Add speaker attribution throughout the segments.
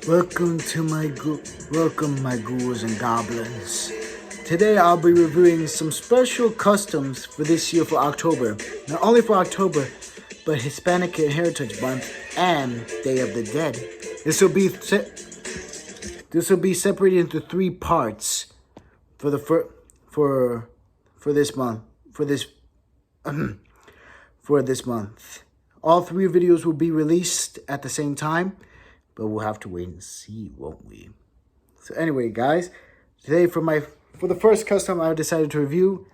Speaker 1: Welcome my ghouls and goblins. Today I'll be reviewing some special customs for this year for October. Not only for October, but Hispanic Heritage Month and Day of the Dead. This will be separated into three parts for the for this month for this month. All three videos will be released at the same time, but we'll have to wait and see, won't we? So anyway, guys, today for the first custom I decided to review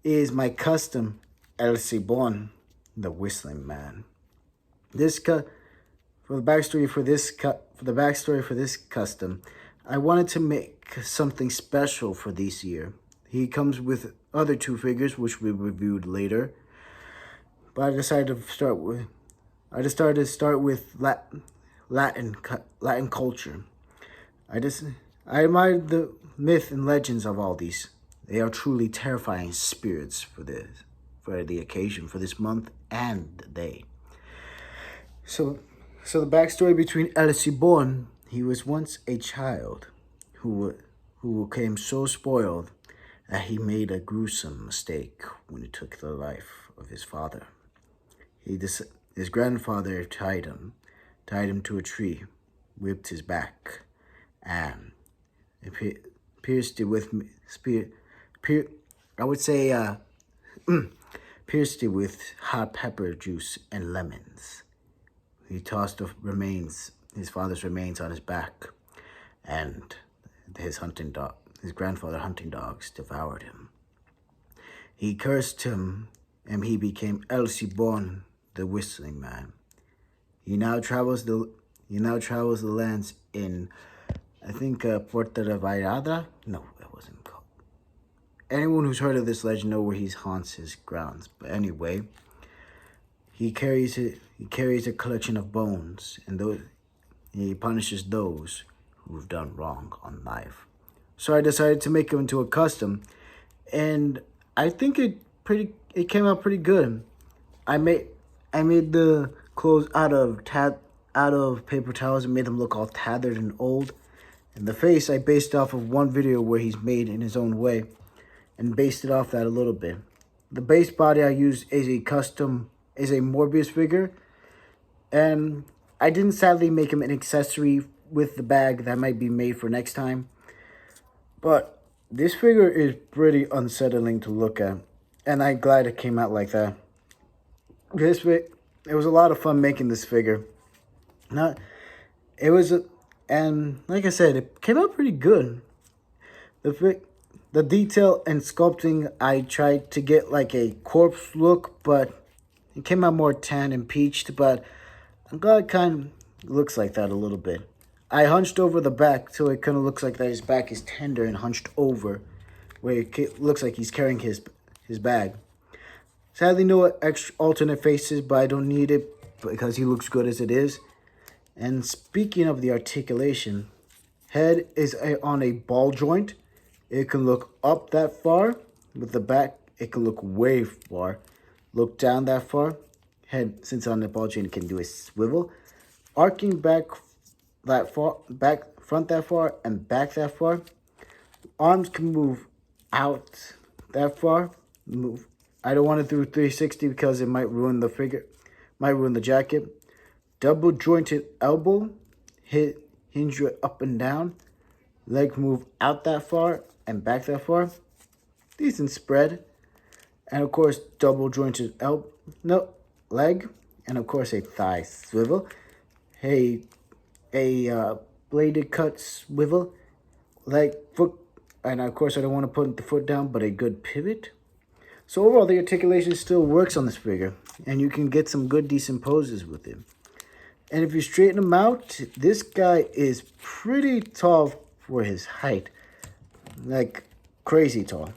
Speaker 1: is my custom El Silbon, the Whistling Man. For the backstory for this custom, I wanted to make something special for this year. He comes with other two figures, which we reviewed later. But I decided to start with Latin culture. I admire the myth and legends of all these. They are truly terrifying spirits for the occasion, for this month and the day. So the backstory between El Silbon, he was once a child who became so spoiled that he made a gruesome mistake when he took the life of his father. His grandfather tied him to a tree, whipped his back, and pierced it with pierced it with hot pepper juice and lemons. He tossed his father's remains on his back, and his grandfather hunting dogs devoured him. He cursed him, and he became El Silbon, the Whistling Man. He now travels the lands in, I think, Puerto Vallarta. No, that wasn't called. Anyone who's heard of this legend know where he haunts his grounds. But anyway, he carries a collection of bones, and he punishes those who've done wrong on life. So I decided to make him into a custom, and I think it came out pretty good. I made the clothes out of paper towels and made them look all tattered and old. And the face I based off of one video where he's made in his own way, and based it off that a little bit. The base body I used is a Morbius figure, and I didn't sadly make him an accessory with the bag. That might be made for next time. But this figure is pretty unsettling to look at, and I'm glad it came out like that. It was a lot of fun making this figure. And like I said, it came out pretty good. The detail and sculpting, I tried to get like a corpse look, but it came out more tan and peached. But I'm glad it kind of looks like that a little bit. I hunched over the back so it kind of looks like that his back is tender and hunched over, where it looks like he's carrying his bag. Sadly, no extra alternate faces, but I don't need it because he looks good as it is. And speaking of the articulation, head is on a ball joint. It can look up that far. With the back, it can look way far. Look down that far. Head, since on the ball joint, it can do a swivel. Arcing back that far, front that far, and back that far. Arms can move out that far. I don't want to do 360 because it might ruin the figure, might ruin the jacket. Double jointed elbow, hinge it up and down. Leg move out that far and back that far. Decent spread. And of course, double jointed leg. And of course, a thigh swivel. A bladed cut swivel. Leg, foot. And of course, I don't want to put the foot down, but a good pivot. So overall, the articulation still works on this figure, and you can get some good, decent poses with him. And if you straighten him out, this guy is pretty tall for his height, like crazy tall.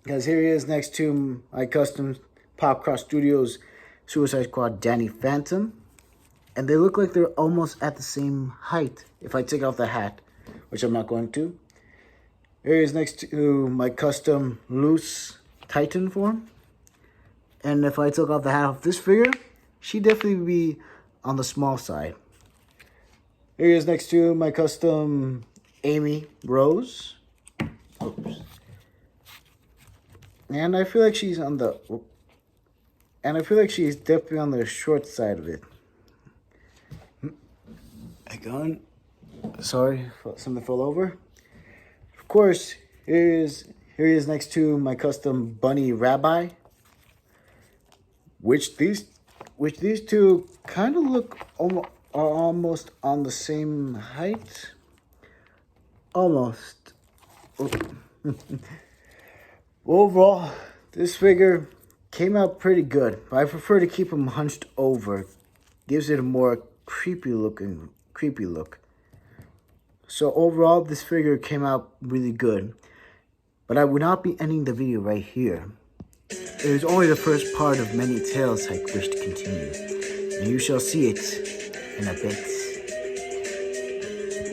Speaker 1: Because here he is next to my custom Popcross Studios Suicide Squad Danny Phantom, and they look like they're almost at the same height if I take off the hat, which I'm not going to. Here he is next to my custom loose Titan form. And if I took off the hat of this figure, she'd definitely be on the small side. Here he is next to my custom Amy Rose. Oops. And I feel like she's on the... And I feel like she's definitely on the short side of it. Again, sorry, something fell over. Of course, here he is next to my custom bunny rabbi, which these two kind of look are almost on the same height. Almost. Overall, this figure came out pretty good, but I prefer to keep him hunched over. Gives it a more creepy look. So overall, this figure came out really good. But I would not be ending the video right here. It is only the first part of many tales I wish to continue, and you shall see it in a bit.